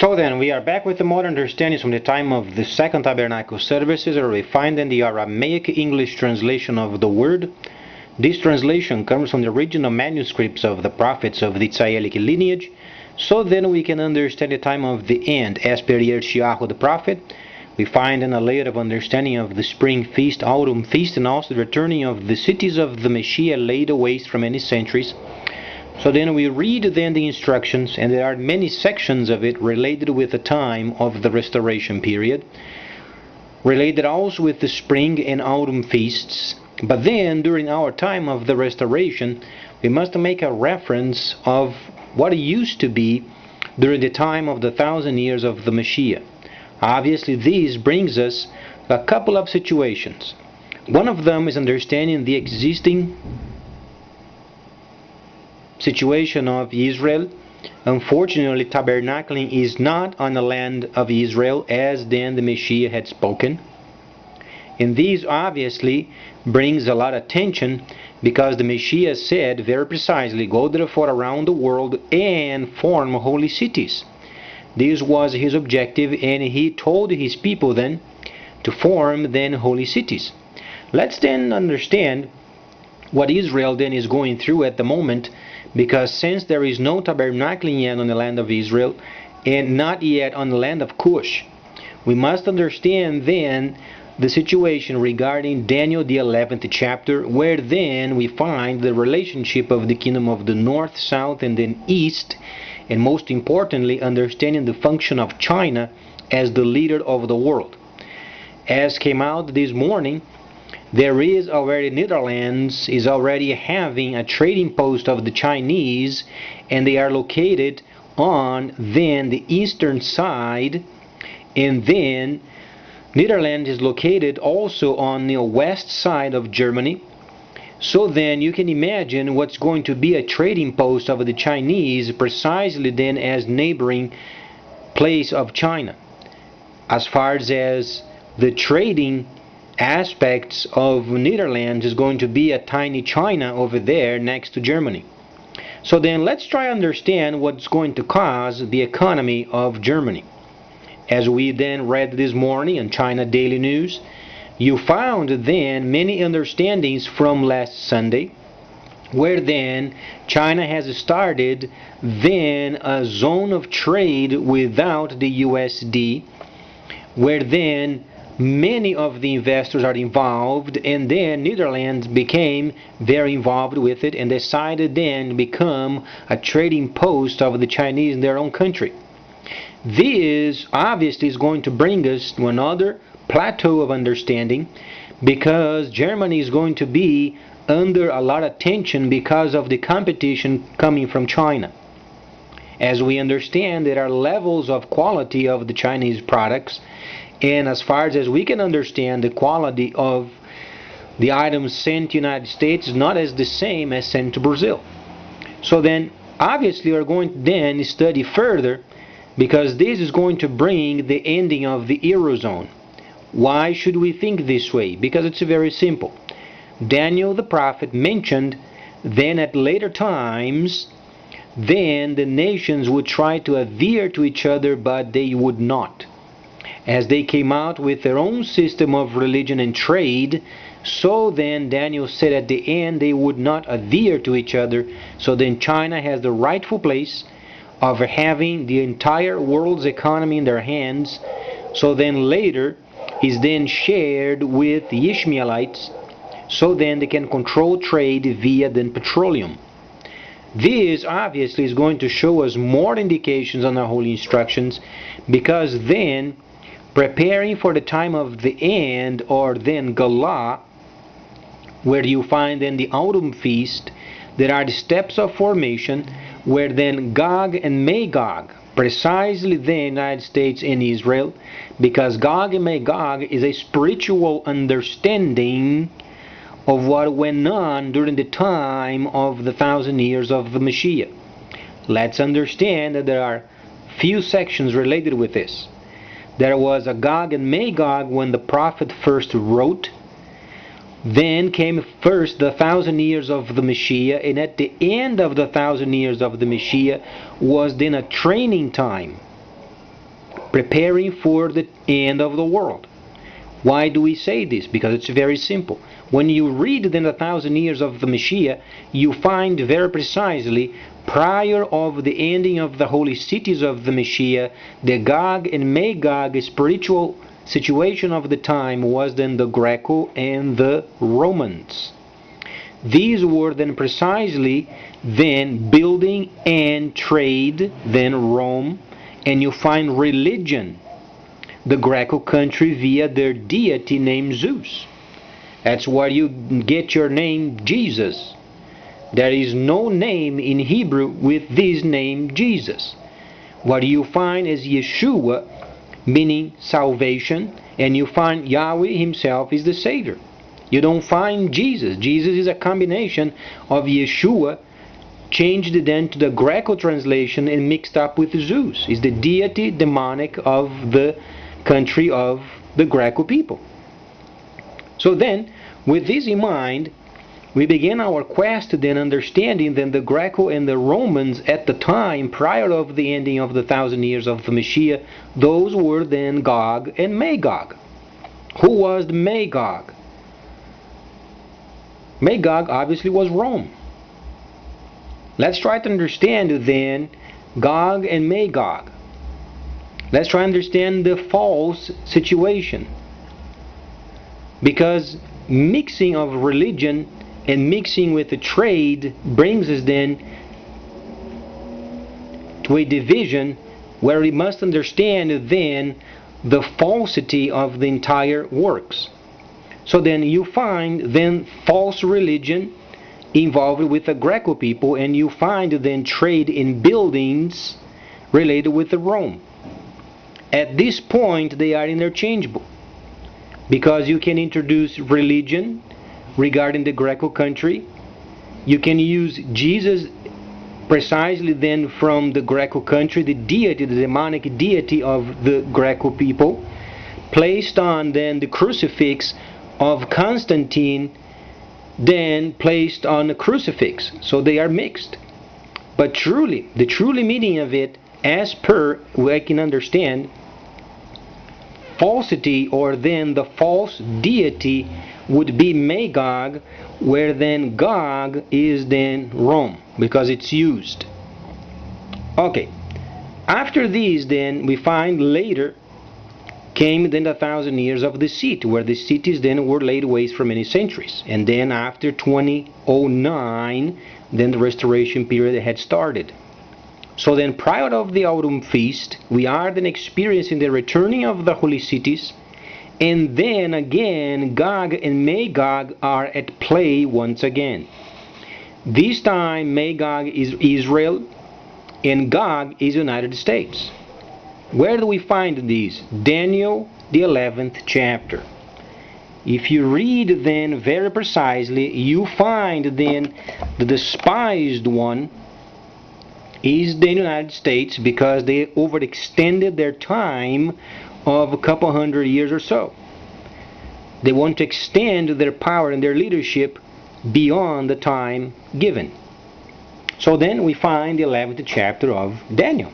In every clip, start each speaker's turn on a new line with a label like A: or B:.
A: So then, we are back with the modern understandings from the time of the Second Tabernacle services, where we find in the Aramaic English translation of the word. This translation comes from the original manuscripts of the prophets of the Tzaielic lineage, so then we can understand the time of the end, as per Yirmiyahu the prophet. We find in a layer of understanding of the spring feast, autumn feast, and also the returning of the cities of the Messiah laid waste for many centuries. So then we read then the instructions, and there are many sections of it related with the time of the restoration period, related also with the spring and autumn feasts. But then during our time of the restoration, we must make a reference of what it used to be during the time of the 1,000 years of the Messiah. Obviously this brings us a couple of situations. One of them is understanding the existing situation of Israel. Unfortunately, tabernacling is not on the land of Israel, as then the Messiah had spoken. And this obviously brings a lot of tension, because the Messiah said very precisely, "Go therefore around the world and form holy cities." This was his objective, and he told his people then to form then holy cities. Let's then understand what Israel then is going through at the moment, because since there is no tabernacling yet on the land of Israel, and not yet on the land of Cush, we must understand then the situation regarding Daniel the 11th chapter, where then we find the relationship of the kingdom of the north, south, and then east, and most importantly understanding the function of China as the leader of the world. As came out this morning, there is already, Netherlands is already having a trading post of the Chinese, and they are located on then the eastern side, and then Netherlands is located also on the west side of Germany. So then you can imagine what's going to be a trading post of the Chinese precisely then as neighboring place of China, as far as the trading aspects of Netherlands is going to be a tiny China over there next to Germany. So then let's try to understand what's going to cause the economy of Germany. As we then read this morning on China Daily News, you found then many understandings from last Sunday, where then China has started then a zone of trade without the USD, where then many of the investors are involved, and then Netherlands became very involved with it and decided then to become a trading post of the Chinese in their own country. This obviously is going to bring us to another plateau of understanding, because Germany is going to be under a lot of tension because of the competition coming from China. As we understand, there are levels of quality of the Chinese products, and as far as we can understand, the quality of the items sent to the United States is not as the same as sent to Brazil. So then obviously we're going to then study further, because this is going to bring the ending of the Eurozone. Why should we think this way? Because it's very simple. Daniel the prophet mentioned then at later times, then the nations would try to adhere to each other, but they would not. As they came out with their own system of religion and trade, so then Daniel said at the end they would not adhere to each other. So then China has the rightful place of having the entire world's economy in their hands. So then later is then shared with the Ishmaelites, so then they can control trade via then petroleum. This obviously is going to show us more indications on our holy instructions, because then preparing for the time of the end, or then Gala, where you find then the autumn feast, there are the steps of formation, where then Gog and Magog, precisely the United States and Israel, because Gog and Magog is a spiritual understanding of what went on during the time of the 1,000 years of the Messiah. Let's understand that there are few sections related with this. There was a Gog and Magog when the prophet first wrote. Then came first the 1,000 years of the Messiah, and at the end of the 1,000 years of the Messiah was then a training time preparing for the end of the world. Why do we say this? Because it's very simple. When you read then the 1,000 years of the Messiah, you find very precisely, prior of the ending of the holy cities of the Messiah, the Gog and Magog spiritual situation of the time was then the Greco and the Romans. These were then precisely then building and trade, then Rome, and you find religion, the Greco country, via their deity named Zeus. That's where you get your name Jesus. There is no name in Hebrew with this name Jesus. What you find is Yeshua, meaning salvation, and you find Yahweh himself is the Savior. You don't find Jesus. Jesus is a combination of Yeshua, changed then to the Greco translation and mixed up with Zeus. Is the deity demonic of the country of the Greco people. So then, with this in mind, we begin our quest then understanding then the Greco and the Romans at the time prior of the ending of the 1,000 years of the Messiah, those were then Gog and Magog. Who was the Magog? Magog obviously was Rome. Let's try to understand then Gog and Magog. Let's try to understand the false situation. Because mixing of religion and mixing with the trade brings us then to a division where we must understand then the falsity of the entire works. So then you find then false religion involved with the Greco people, and you find then trade in buildings related with the Rome. At this point they are interchangeable, because you can introduce religion regarding the Greco country. You can use Jesus precisely then from the Greco country, the deity, the demonic deity of the Greco people, placed on then the crucifix of Constantine, then placed on the crucifix. So they are mixed. But truly, the truly meaning of it, as per what I can understand, falsity or then the false deity would be Magog, where then Gog is then Rome, because it's used. Okay, after these then we find later came then the 1,000 years of the seat, where the cities then were laid waste for many centuries, and then after 2009 then the restoration period had started. So then prior of the autumn feast, we are then experiencing the returning of the holy cities, and then again Gog and Magog are at play once again. This time Magog is Israel and Gog is United States. Where do we find these? Daniel, the 11th chapter. If you read then very precisely, you find then the despised one is the United States, because they overextended their time of a couple hundred years or so. They want to extend their power and their leadership beyond the time given. So then we find the 11th chapter of Daniel.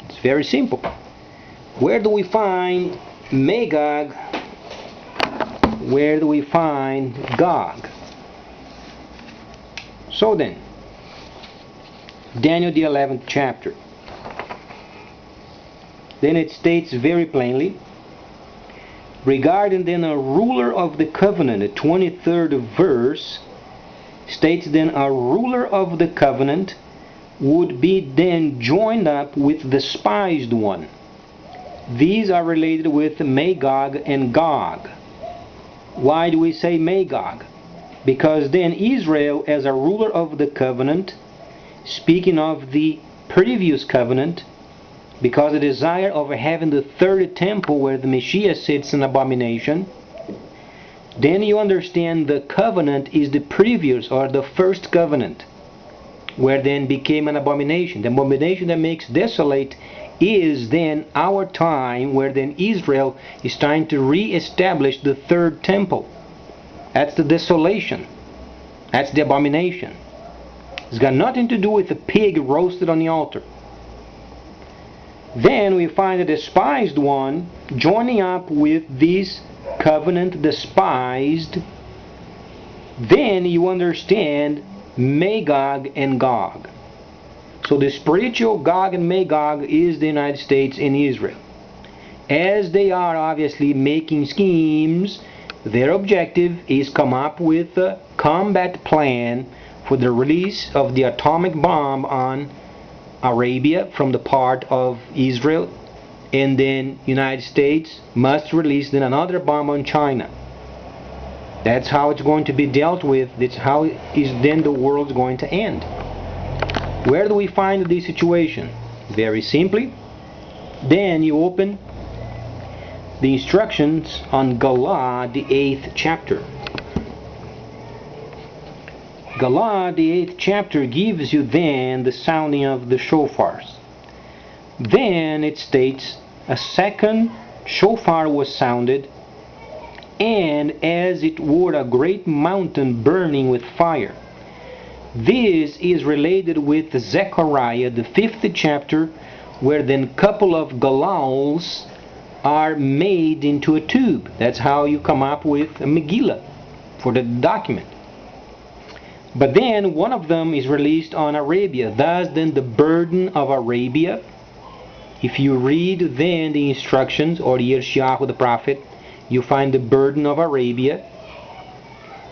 A: It's very simple. Where do we find Magog? Where do we find Gog? So then, Daniel the 11th chapter. Then it states very plainly, regarding then a ruler of the covenant, the 23rd verse states then a ruler of the covenant would be then joined up with the despised one. These are related with Magog and Gog. Why do we say Magog? Because then Israel, as a ruler of the covenant, speaking of the previous covenant, because the desire of having the third temple where the Messiah sits an abomination, then you understand the covenant is the previous or the first covenant, where then became an abomination. The abomination that makes desolate is then our time, where then Israel is trying to re-establish the third temple. That's the desolation. That's the abomination. It's got nothing to do with the pig roasted on the altar. Then we find the despised one joining up with this covenant despised. Then you understand Magog and Gog. So the spiritual Gog and Magog is the United States and Israel. As they are obviously making schemes, their objective is come up with a combat plan for the release of the atomic bomb on Arabia from the part of Israel, and then United States must release then another bomb on China. That's how it's going to be dealt with. That's how is then the world's going to end. Where do we find this situation? Very simply, then you open the instructions on Galad, the 8th chapter. Galad, the 8th chapter, gives you then the sounding of the shofars. Then it states, a second shofar was sounded, and as it were a great mountain burning with fire. This is related with Zechariah, the 5th chapter, where then couple of galals are made into a tube. That's how you come up with a Megillah for the document. But then one of them is released on Arabia. Thus then the burden of Arabia, if you read then the instructions or the Yeshayahu the prophet, you find the burden of Arabia.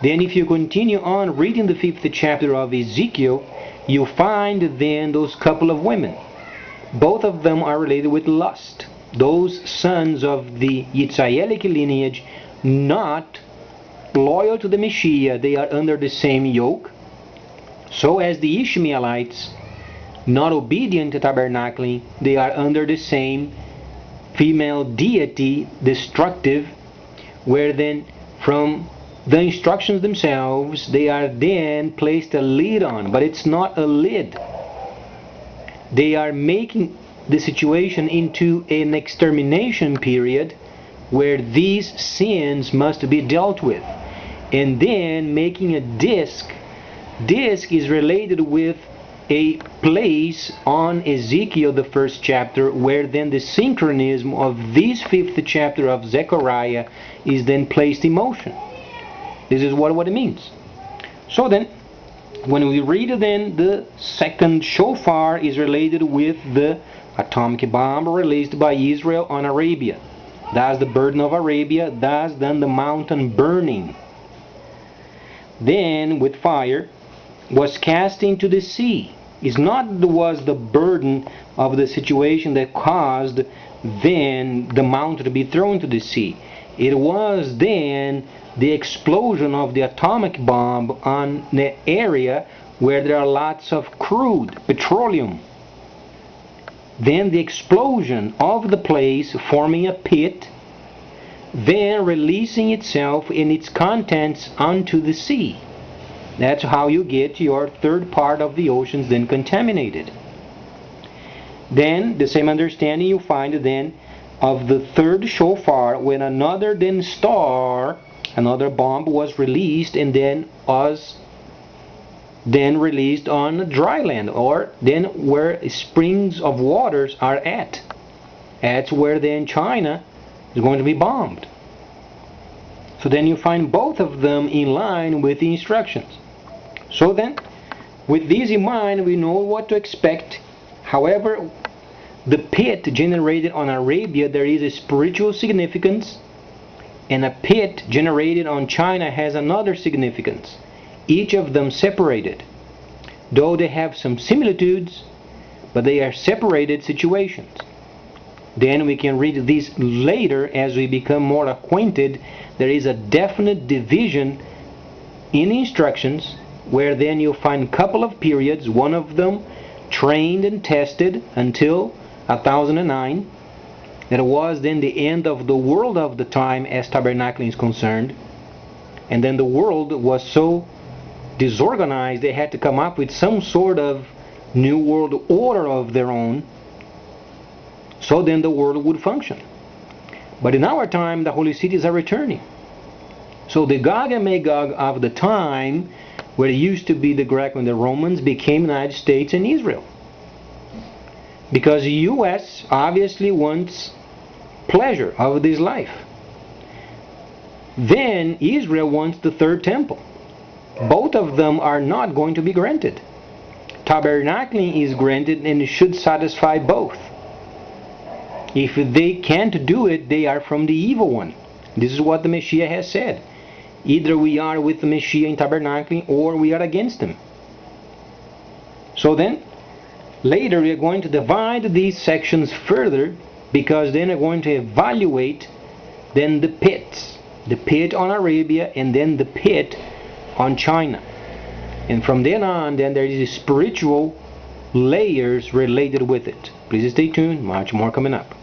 A: Then if you continue on reading the 5th chapter of Ezekiel, you find then those couple of women. Both of them are related with lust. Those sons of the Yitzhayelic lineage, not loyal to the Messiah, they are under the same yoke. So as the Ishmaelites, not obedient to tabernacling, they are under the same female deity, destructive, where then from the instructions themselves, they are then placed a lid on, but it's not a lid. They are making the situation into an extermination period where these sins must be dealt with, and then making a disc. Disc is related with a place on Ezekiel, the 1st chapter, where then the synchronism of this 5th chapter of Zechariah is then placed in motion. This is what it means. So then, when we read then the second shofar is related with the atomic bomb released by Israel on Arabia. That's the burden of Arabia. That's then the mountain burning. Then with fire was cast into the sea. It's not was the burden of the situation that caused then the mountain to be thrown to the sea. It was then the explosion of the atomic bomb on the area where there are lots of crude, petroleum. Then the explosion of the place forming a pit, then releasing itself in its contents onto the sea. That's how you get your third part of the oceans then contaminated. Then the same understanding you find then of the third shofar, when another then star, another bomb was released, and then was then released on dry land, or then where springs of waters are at. That's where then China is going to be bombed. So then you find both of them in line with the instructions. So then, with these in mind, we know what to expect. However, the pit generated on Arabia, there is a spiritual significance, and a pit generated on China has another significance. Each of them separated, though they have some similitudes, but they are separated situations. Then we can read these later as we become more acquainted. There is a definite division in the instructions, where then you'll find a couple of periods, one of them trained and tested until 1009. That was then the end of the world of the time as tabernacling is concerned. And then the world was so disorganized they had to come up with some sort of new world order of their own, so then the world would function. But in our time, the holy cities are returning. So the Gog and Magog of the time, where it used to be the Greek and the Romans, became the United States and Israel. because the U.S. obviously wants pleasure of this life. Then Israel wants the third temple. Both of them are not going to be granted. Tabernacling is granted and it should satisfy both. If they can't do it, they are from the evil one. This is what the Messiah has said. Either we are with the Messiah in tabernacling or we are against him. So then, later we are going to divide these sections further, because then we're going to evaluate then the pits. The pit on Arabia and then the pit on China. And from then on, then there is spiritual layers related with it. Please stay tuned, much more coming up.